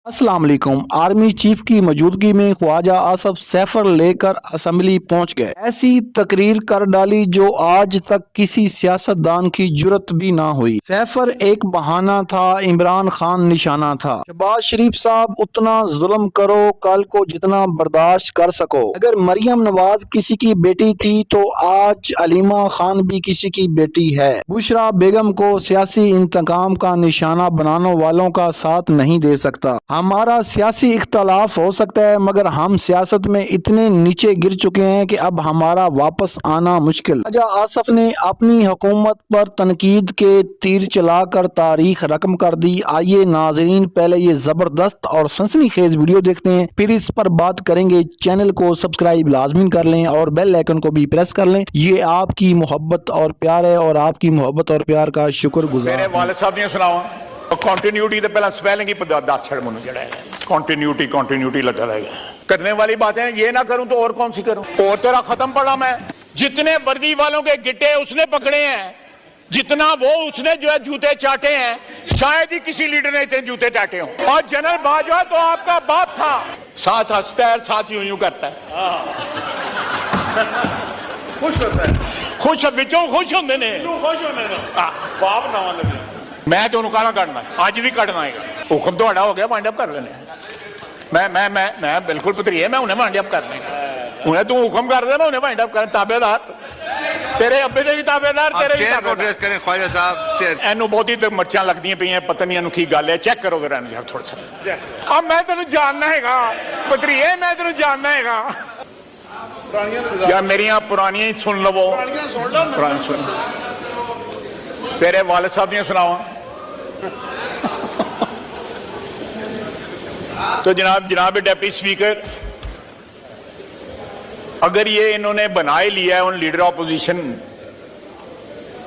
अस्सलाम वालेकुम। Army chief की मौजूदगी में ख्वाजा आसफ सैफर लेकर असम्बली पहुंच गए। ऐसी तकरीर कर डाली जो आज तक किसी सियासतदान की जुर्रत भी ना हुई। सैफर एक बहाना था, इमरान खान निशाना था। शहबाज शरीफ साहब, उतना जुल्म करो कल को जितना बर्दाश्त कर सको। अगर मरियम नवाज किसी की बेटी थी तो आज अलीमा खान भी किसी की बेटी है। बुशरा बेगम को सियासी इंतकाम का निशाना बनाने वालों का साथ नहीं दे सकता। हमारा सियासी इख्तलाफ हो सकता है, मगर हम सियासत में इतने नीचे गिर चुके हैं कि अब हमारा वापस आना मुश्किल। ख्वाजा आसफ ने अपनी हुकूमत पर तनकीद के तीर चलाकर तारीख रकम कर दी। आइए नाजरीन, पहले ये जबरदस्त और सनसनीखेज वीडियो देखते हैं, फिर इस पर बात करेंगे। चैनल को सब्सक्राइब लाजमी कर लें और बेल आइकन को भी प्रेस कर लें। ये आपकी मोहब्बत और प्यार है और आपकी मोहब्बत और प्यार का शुक्रगुजार। मेरे वालिद साहब ने सुनाओ कंटिन्यूटी तो पहला स्पेलिंग ही दस छड़ मुझे जड़ा है। कंटिन्यूटी लगा रहेगा। करने वाली बातें ये ना करूं तो और कौन सी करूं। और तेरा खत्म पड़ा मैं। जितने वर्दी वालों के गिट्टे उसने पकड़े हैं, जितना वो उसने जो है जूते चाटे हैं, शायद ही किसी लीडर ने इतने जूते चाटे हों। और जनरल बाजवा तो आपका बाप था, साथ हंसता है, साथ यूं करता है, खुश होता है, खुश होंगे ने बाप ना लगे। मैं तो उन्होंने करना अज भी कटना है। हुक्म तो हो गया, वाइंड अप कर लेने। मैं बिल्कुल पतरीए, मैं उन्हें वाइंड अप करने। उन्हें तू हुक्म कर दे, मैं उन्हें वाइंड अप कर। ताबेदार तेरे अब्बे दे भी ताबेदार, तेरे चेयर को एड्रेस करें ख्वाजा साहब। चेयर एनू बहुती तो मर्चियां लगदी पई, पता नहीं एनू की गल है। चेक करो जरा यार थोड़ा सा। अब मैं तेन जानना हैगा पतरीए, मैं तेन जानना हैगा यार। मेरिया पुरानियां ही सुन लवो, पुरानी सुन। तेरे वालिद साहब ने सुनाओ। तो जनाब डिप्टी स्पीकर, अगर ये इन्होंने बना ही लिया है, उन लीडर ऑपोजिशन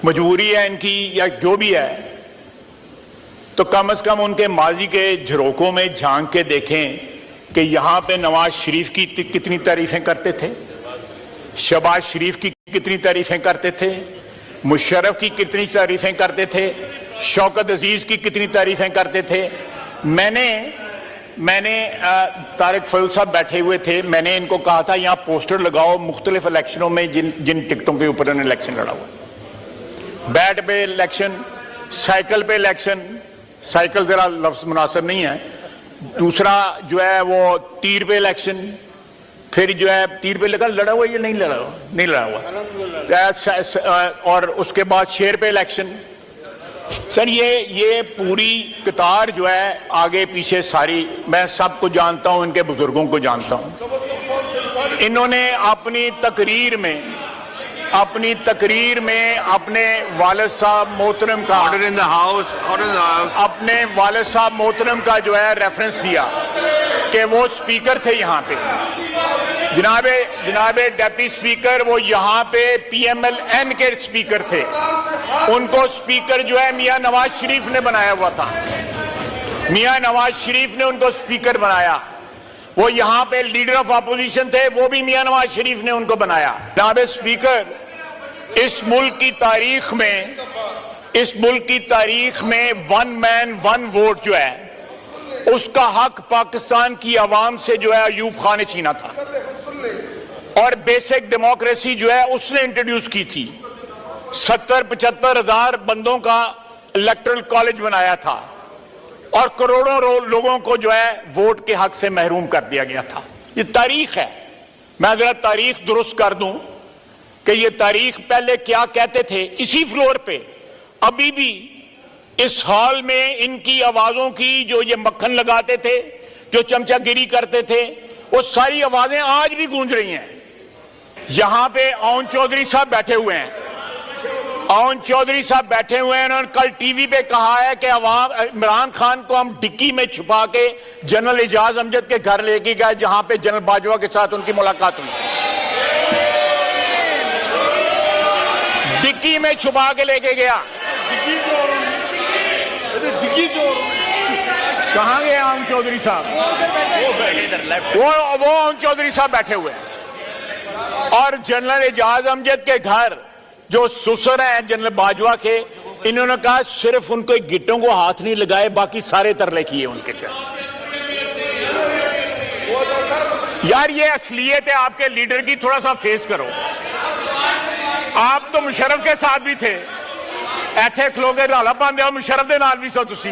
मजबूरी है इनकी या जो भी है, तो कम से कम उनके माजी के झरोकों में झांक के देखें कि यहां पे नवाज शरीफ की कितनी तारीफें करते थे, शहबाज शरीफ की कितनी तारीफें करते थे, मुशर्रफ की कितनी तारीफें करते थे, शौकत अजीज की कितनी तारीफें करते थे। मैंने तारिक फजल साहब बैठे हुए थे, मैंने इनको कहा था यहाँ पोस्टर लगाओ मुख्तलिफ इलेक्शनों में जिन टिकटों के ऊपर उन्होंने इलेक्शन लड़ा हुआ। बैट पे इलेक्शन, साइकिल पे इलेक्शन, साइकिल जरा लफ्ज मुनासिब नहीं है। दूसरा जो है वो तीर पे इलेक्शन, फिर जो है तीर पे लड़ा हुआ या नहीं लड़ा हुआ, और उसके बाद शेर पे इलेक्शन। सर ये पूरी कतार जो है आगे पीछे सारी, मैं सबको जानता हूं, इनके बुजुर्गों को जानता हूं। इन्होंने अपनी तकरीर में अपने वालिद साहब मोहतरम का ऑर्डर इन द हाउस, अपने वालिद साहब मोहतरम का जो है रेफरेंस दिया कि वो स्पीकर थे यहाँ पे। जनाबे डिप्टी स्पीकर वो यहाँ पे PMLN के स्पीकर थे। उनको स्पीकर जो है मियां नवाज शरीफ ने बनाया हुआ था। मियां नवाज शरीफ ने उनको स्पीकर बनाया। वो यहाँ पे लीडर ऑफ अपोजिशन थे, वो भी मियां नवाज शरीफ ने उनको बनाया। जनाबे स्पीकर, इस मुल्क की तारीख में वन मैन वन वोट जो है उसका हक पाकिस्तान की आवाम से जो है अयूब खान ने छीना था, और बेसिक डेमोक्रेसी जो है उसने इंट्रोड्यूस की थी। 70-75 हजार बंदों का इलेक्टोरल कॉलेज बनाया था, और करोड़ों लोगों को जो है वोट के हक से महरूम कर दिया गया था। ये तारीख है। मैं जरा तारीख दुरुस्त कर दूं कि ये तारीख पहले क्या कहते थे। इसी फ्लोर पे अभी भी इस हॉल में इनकी आवाजों की जो ये मक्खन लगाते थे, जो चमचागिरी करते थे, वो सारी आवाजें आज भी गूंज रही हैं। यहां पे ओन चौधरी साहब बैठे हुए हैं। उन्होंने कल टीवी पे कहा है कि इमरान खान को हम डिक्की में छुपा के जनरल एजाज अमजद के घर लेके गए, जहां पे जनरल बाजवा के साथ उनकी मुलाकात हुई। डिक्की में छुपा के लेके गया। कहां गए ओन चौधरी साहब? वो ओन चौधरी साहब बैठे हुए हैं। और जनरल एजाज अमजद के घर जो सुसर हैं जनरल बाजवा के, इन्होंने कहा सिर्फ उनको गिट्टों को हाथ नहीं लगाए, बाकी सारे तरले किए उनके। यार ये असलियत है आपके लीडर की, थोड़ा सा फेस करो। आप तो मुशर्रफ के साथ भी थे, ऐथे खलोगे राला पांदे हो, मुशर्रफ दे नाल भी सो तुसी।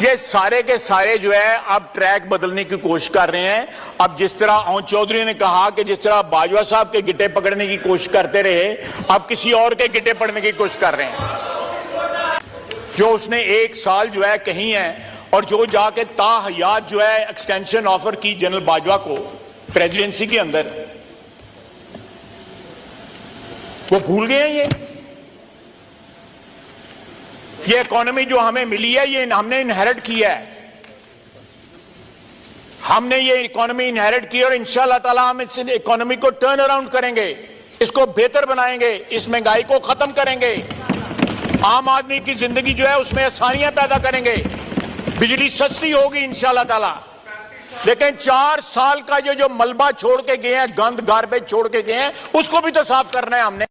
ये सारे के सारे जो है अब ट्रैक बदलने की कोशिश कर रहे हैं। अब जिस तरह अहमद चौधरी ने कहा कि जिस तरह बाजवा साहब के गिट्टे पकड़ने की कोशिश करते रहे, अब किसी और के गिट्टे पकड़ने की कोशिश कर रहे हैं। जो उसने 1 साल जो है कहीं है, और जो जाके ताहयात जो है एक्सटेंशन ऑफर की जनरल बाजवा को प्रेसिडेंसी के अंदर, वो भूल गए हैं। ये इकोनॉमी जो हमें मिली है, ये हमने इनहेरिट किया है। हमने ये इकोनॉमी इनहेरिट की और इंशाअल्लाह ताला हम इस इकोनॉमी को टर्न अराउंड करेंगे, इसको बेहतर बनाएंगे, इस महंगाई को खत्म करेंगे, आम आदमी की जिंदगी जो है उसमें आसानियां पैदा करेंगे, बिजली सस्ती होगी इंशाअल्लाह ताला। लेकिन 4 साल का जो मलबा छोड़ के गए हैं, गंद गार्बेज छोड़ के गए हैं, उसको भी तो साफ करना है हमने।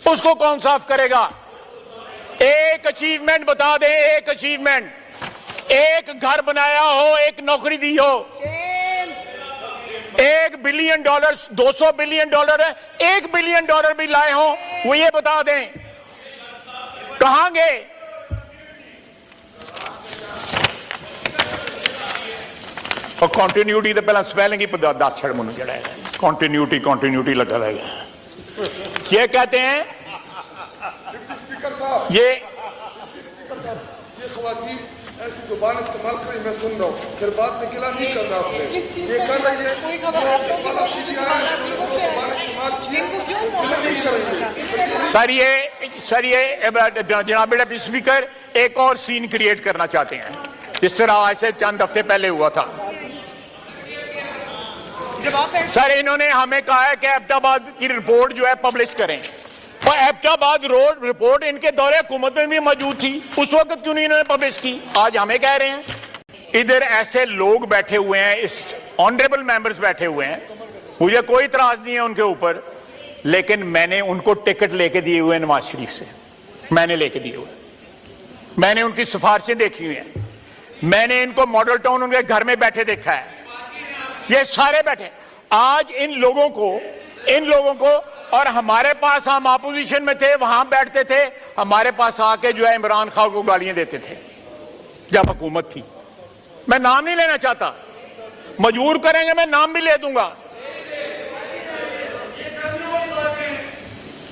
उसको कौन साफ करेगा? एक अचीवमेंट बता दें, एक अचीवमेंट, एक घर बनाया हो, एक नौकरी दी हो, $1 बिलियन, $200 बिलियन है, $1 बिलियन भी लाए हो, वो ये बता दें कहां गए? और कंटिन्यूटी तो पहला स्पेलिंग ही 10 छड़ मुझे जड़ा है, कंटिन्यूटी लगा रहेगा। ये कहते हैं ये ख़वातीन ऐसी जुबान इस्तेमाल करी, मैं सुन रहा हूँ, फिर बात में गिला नहीं करना आपने। ये कर रही है, कोई खबर सर ये जनाब डिप्टी स्पीकर एक और सीन क्रिएट करना चाहते हैं, जिस तरह आज से चंद हफ्ते पहले हुआ था। सर इन्होंने हमें कहा है कि एबटाबाद की रिपोर्ट जो है पब्लिश करें, और एबटाबाद रोड रिपोर्ट इनके दौरे हुकूमत में भी मौजूद थी, उस वक्त क्यों नहीं इन्होंने पब्लिश की? आज हमें कह रहे हैं। इधर ऐसे लोग बैठे हुए हैं, इस ऑनरेबल मेंबर्स बैठे हुए हैं, मुझे कोई इतराज नहीं है उनके ऊपर, लेकिन मैंने उनको टिकट लेके दिए हुए नवाज शरीफ से, मैंने लेके दिए हुए, मैंने उनकी सिफारिशें देखी हुई हैं, मैंने इनको मॉडल टाउन उनके घर में बैठे देखा है, ये सारे बैठे। आज इन लोगों को और हमारे पास, हम अपोजिशन में थे, वहां बैठते थे, हमारे पास आके जो है इमरान खान को गालियां देते थे जब हुकूमत थी। मैं नाम नहीं लेना चाहता, मजबूर करेंगे मैं नाम भी ले दूंगा।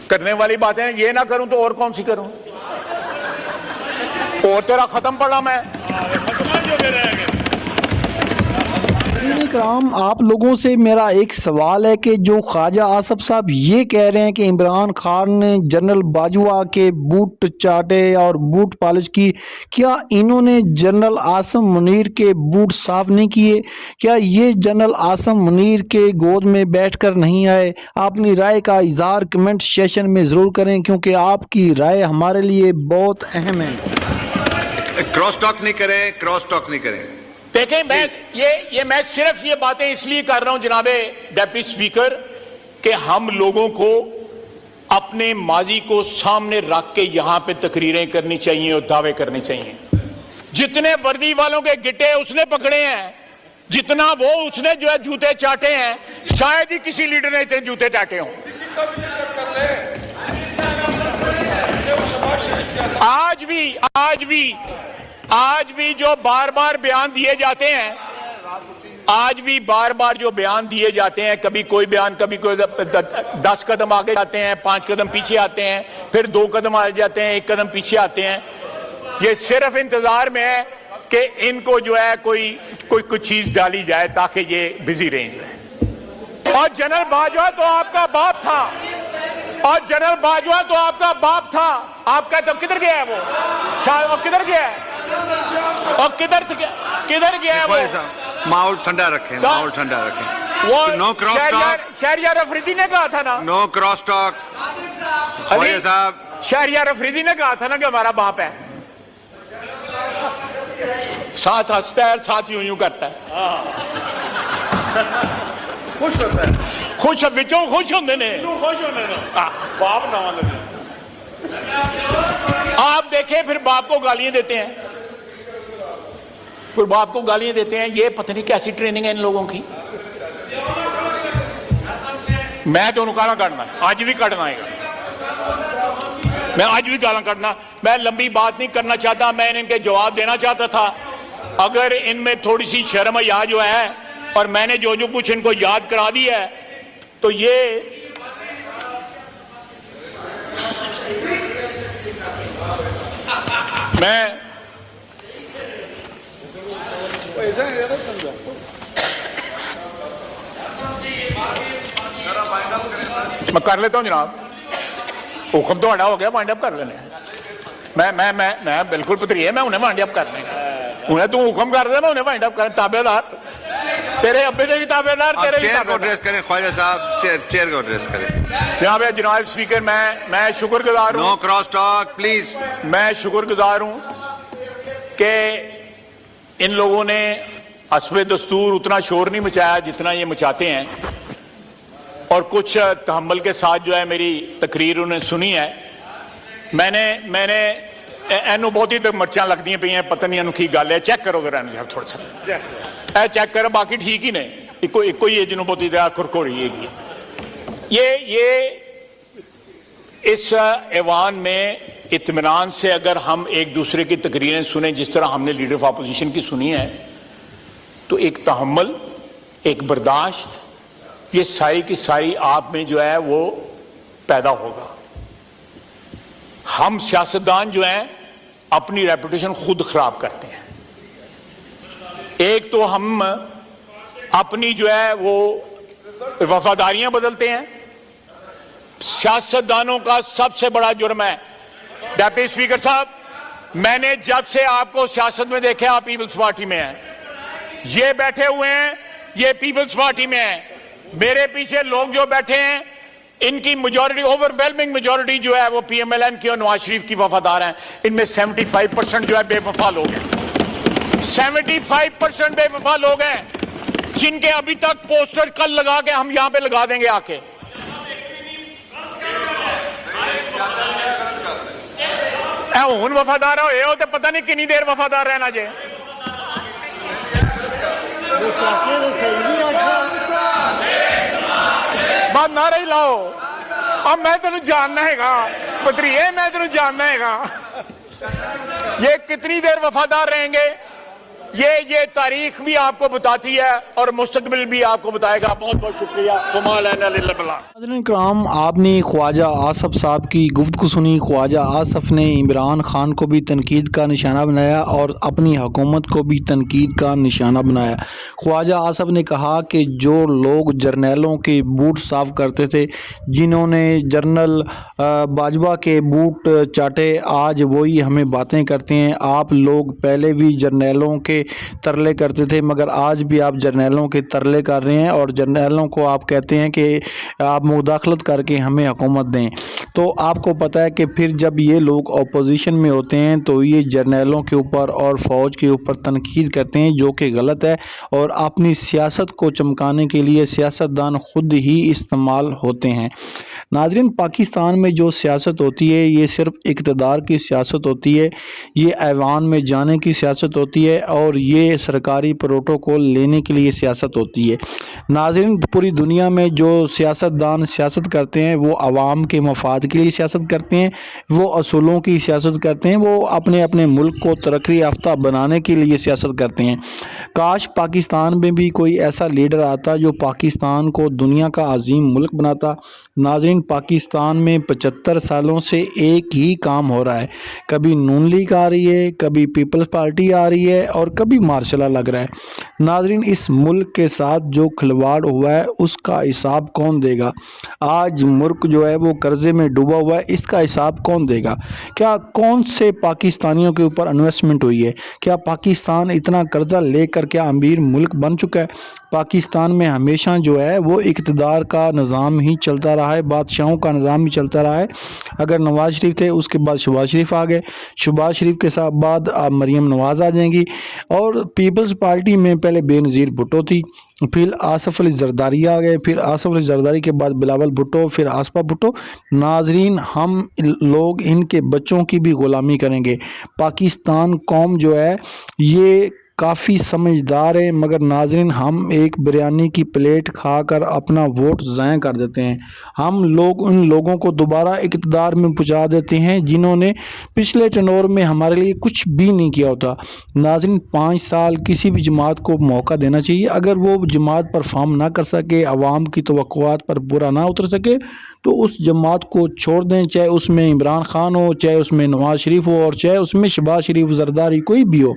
करने वाली बातें ये ना करूं तो और कौन सी करूं? और तेरा खत्म पड़ा मैं। इकराम, आप लोगों से मेरा एक सवाल है कि जो ख्वाजा आसफ साहब ये कह रहे हैं कि इमरान खान ने जनरल बाजवा के बूट चाटे और बूट पॉलिश की, क्या इन्होंने जनरल आसम मुनीर के बूट साफ नहीं किए? क्या ये जनरल आसम मुनीर के गोद में बैठकर नहीं आए? अपनी राय का इजहार कमेंट सेशन में ज़रूर करें, क्योंकि आपकी राय हमारे लिए बहुत अहम है। क्रॉस टॉक नहीं करें। देखें, मैं सिर्फ ये बातें इसलिए कर रहा हूं जनाबे डिप्टी स्पीकर, कि हम लोगों को अपने माजी को सामने रख के यहां पे तकरीरें करनी चाहिए और दावे करने चाहिए। जितने वर्दी वालों के गिट्टे उसने पकड़े हैं, जितना वो उसने जो है जूते चाटे हैं, शायद ही किसी लीडर ने इतने जूते चाटे हों। आज भी जो बार बार बयान दिए जाते हैं, कभी कोई बयान, कभी कोई 10 कदम आगे जाते हैं, 5 कदम पीछे आते हैं, फिर 2 कदम आगे जाते हैं, 1 कदम पीछे आते हैं। ये सिर्फ इंतजार में है कि इनको जो है कोई चीज डाली जाए ताकि ये बिजी रहें। और जनरल बाजवा तो आपका बाप था, आपका तो किधर गया है वो? शायद किधर गया है? और किधर गया है वो? माहौल ठंडा रखें। वो no cross talk. Shehryar Afridi ने कहा था ना, नो क्रॉस टॉक। साहब, शहरियार अफरीदी ने कहा था ना कि हमारा बाप है। साथ हंसता है, साथ यूं करता है, खुश होता है, खुश विचों खुश होंगे ने, बाप ना लगे। आप देखें फिर बाप को गालियां देते हैं। फिर बाप को गालियां देते हैं। ये पता नहीं कैसी ट्रेनिंग है इन लोगों की। मैं तो उन्होंने गाला काटना, आज भी काटना आएगा, मैं आज भी गाला काटना। मैं लंबी बात नहीं करना चाहता, मैं इनके जवाब देना चाहता था। अगर इनमें थोड़ी सी शर्म या जो है, और मैंने जो जो कुछ इनको याद करा दिया है, तो ये मैं कर लेता हूं जनाब, हुक्म तो आड़ा हो गया, वाइंड अप कर लेने। मैं बिल्कुल पुत्री है, मैं उन्हें वाइंड अप करने, उन्हें तू हुक्म कर दे, मैं उन्हें वाइंड अप कर। ताबेदार तेरे अब्बे के भी ताबेदार, तेरे चेयर को एड्रेस करें ख्वाजा साहब, चेयर को एड्रेस करें। जनाब स्पीकर, मैं शुक्रगुजार हूं। No cross talk please. मैं शुक्रगुजार हूं कि इन लोगों ने हस्बे दस्तूर उतना शोर नहीं मचाया जितना ये मचाते हैं, और कुछ तहम्मुल के साथ जो है मेरी तकरीर उन्हें सुनी है। मैंने एनू बहुत ही मर्चा लगती पई हैं, पता नहीं एनू की गल है। चेक करो जरा थोड़ा सा, चेक करो, बाकी ठीक ही ने, इको ही है जिन्होंने बहुत ही खुरखोरी है। ये इस ऐवान में इत्मीनान से अगर हम एक दूसरे की तकरीरें सुने जिस तरह हमने लीडर ऑफ अपोजिशन की सुनी है, तो एक तहम्मुल, एक बर्दाश्त, ये सारी की सारी आप में जो है वो पैदा होगा। हम सियासतदान जो हैं अपनी रेपुटेशन खुद खराब करते हैं। एक तो हम अपनी जो है वो वफादारियां बदलते हैं। सियासतदानों का सबसे बड़ा जुर्म है, डिप्टी स्पीकर साहब, मैंने जब से आपको सियासत में देखा, आप पीपल्स पार्टी में हैं, ये बैठे हुए हैं, ये पीपल्स पार्टी में हैं, मेरे पीछे लोग जो बैठे हैं, इनकी मेजॉरिटी, ओवरवेलमिंग मेजॉरिटी जो है वो पीएमएलएन की और नवाज शरीफ की वफादार हैं। इनमें 75% जो है बेवफा लोग हैं, 75% बेवफा लोग हैं, जिनके अभी तक पोस्टर कल लगा के हम यहां पे लगा देंगे आके। हुन वफादार हो तो पता नहीं कितनी देर वफादार रहना जे। बात ना रही लाओ, अब मैं तेन जानना हैगा पत्रिये, मैं तेन जानना हैगा ये कितनी देर वफादार रहेंगे। ये तारीख भी आपको बताती है और मुस्तकबिल भी आपको बताएगा। बहुत बहुत शुक्रिया। कराम, आपने ख्वाजा आसफ साहब की गुफ्तगू सुनी। ख्वाजा आसफ ने इमरान खान को भी तनकीद का निशाना बनाया और अपनी हुकूमत को भी तनकीद का निशाना बनाया। ख्वाजा आसफ ने कहा कि जो लोग जर्नैलों के बूट साफ़ करते थे, जिन्होंने जनरल बाजवा के बूट चाटे, आज वही हमें बातें करते हैं। आप लोग पहले भी जर्नैलों के तरले करते थे, मगर आज भी आप जर्नैलों के तरले कर रहे हैं और जर्नैलों को आप कहते हैं कि आप मुदाखलत करके हमें हुकूमत दें। तो आपको पता है कि फिर जब ये लोग अपोजिशन में होते हैं तो ये जर्नैलों के ऊपर और फ़ौज के ऊपर तनकीद करते हैं, जो कि गलत है, और अपनी सियासत को चमकाने के लिए सियासतदान खुद ही इस्तेमाल होते हैं। नाज़रीन, पाकिस्तान में जो सियासत होती है ये सिर्फ इक़्तिदार की सियासत होती है, ये ऐवान में जाने की सियासत होती है और ये सरकारी प्रोटोकॉल लेने के लिए सियासत होती है। नाज़रीन, पूरी दुनिया में जो सियासतदान सियासत करते हैं वो आवाम के मफाद के लिए सियासत करते हैं, वो असूलों की सियासत करते हैं, वो अपने अपने मुल्क को तरक्की याफ्ता बनाने के लिए सियासत करते हैं। काश पाकिस्तान में भी कोई ऐसा लीडर आता जो पाकिस्तान को दुनिया का अजीम मुल्क बनाता। नाज़रीन, पाकिस्तान में 75 सालों से एक ही काम हो रहा है, कभी नून लीग आ रही है, कभी पीपल्स पार्टी आ रही है और कभी मार्शल लग रहा है। नाज़रीन, इस मुल्क के साथ जो खिलवाड़ हुआ है उसका हिसाब कौन देगा? आज मुल्क जो है वो कर्जे में डूबा हुआ है, इसका हिसाब कौन देगा? क्या कौन से पाकिस्तानियों के ऊपर इन्वेस्टमेंट हुई है? क्या पाकिस्तान इतना कर्जा लेकर क्या अमीर मुल्क बन चुका है? पाकिस्तान में हमेशा जो है वो इक़्तिदार का निज़ाम ही चलता रहा है, बादशाहों का निज़ाम ही चलता रहा है। अगर नवाज शरीफ थे, उसके बाद शहबाज शरीफ आ गए, शहबाज शरीफ के साथ बाद मरीम नवाज आ जाएंगी, और पीपल्स पार्टी में पहले बेनज़ीर भुट्टो थी, फिर आसफ अली जरदारी आ गए, फिर आसफ अली जरदारी के बाद बिलावल भुट्टो, फिर आसफा भुट्टो। नाजरीन, हम लोग इनके बच्चों की भी ग़ुलामी करेंगे। पाकिस्तान कौम जो है ये काफ़ी समझदार हैं, मगर नाज़रीन हम एक बिरयानी की प्लेट खाकर अपना वोट ज़ाया कर देते हैं। हम लोग उन लोगों को दोबारा इक़्तिदार में पहुंचा देते हैं जिन्होंने पिछले टेन्योर में हमारे लिए कुछ भी नहीं किया होता। नाज़रीन 5 साल किसी भी जमात को मौका देना चाहिए। अगर वो जमात परफॉर्म ना कर सके, आवाम की तवक्कुआत पर पूरा ना उतर सके, तो उस जमात को छोड़ दें, चाहे उसमें इमरान खान हो, चाहे उसमें नवाज शरीफ हो और चाहे उसमें शहबाज शरीफ, जरदारी, कोई भी हो।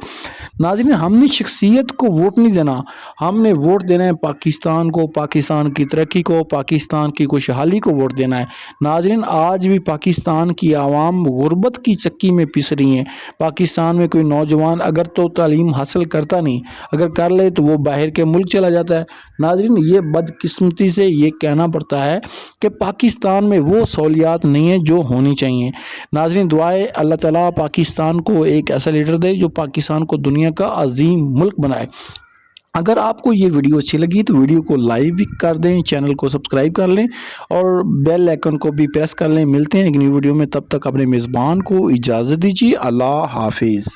नाज़रीन हमने शख्सियत को वोट नहीं देना, हमने वोट देना है पाकिस्तान को, पाकिस्तान की तरक्की को, पाकिस्तान की खुशहाली को वोट देना है। नाज़रीन आज भी पाकिस्तान की आवाम गुर्बत की चक्की में पिस रही है। पाकिस्तान में कोई नौजवान अगर तो तालीम हासिल करता नहीं, अगर कर ले तो वो बाहर के मुल्क चला जाता है। नाज़रीन ये बदकिस्मती से ये कहना पड़ता है कि पाकिस्तान में वो सहूलियात नहीं है जो होनी चाहिए। नाज़रीन दुआए अल्लाह ताला पाकिस्तान को एक ऐसा लीडर दे जो पाकिस्तान को दुनिया का अजीम मुल्क बनाए। अगर आपको ये वीडियो अच्छी लगी तो वीडियो को लाइक भी कर दें, चैनल को सब्सक्राइब कर लें और बेल आइकन को भी प्रेस कर लें। मिलते हैं एक न्यू वीडियो में, तब तक अपने मेज़बान को इजाज़त दीजिए। अल्लाह हाफिज़।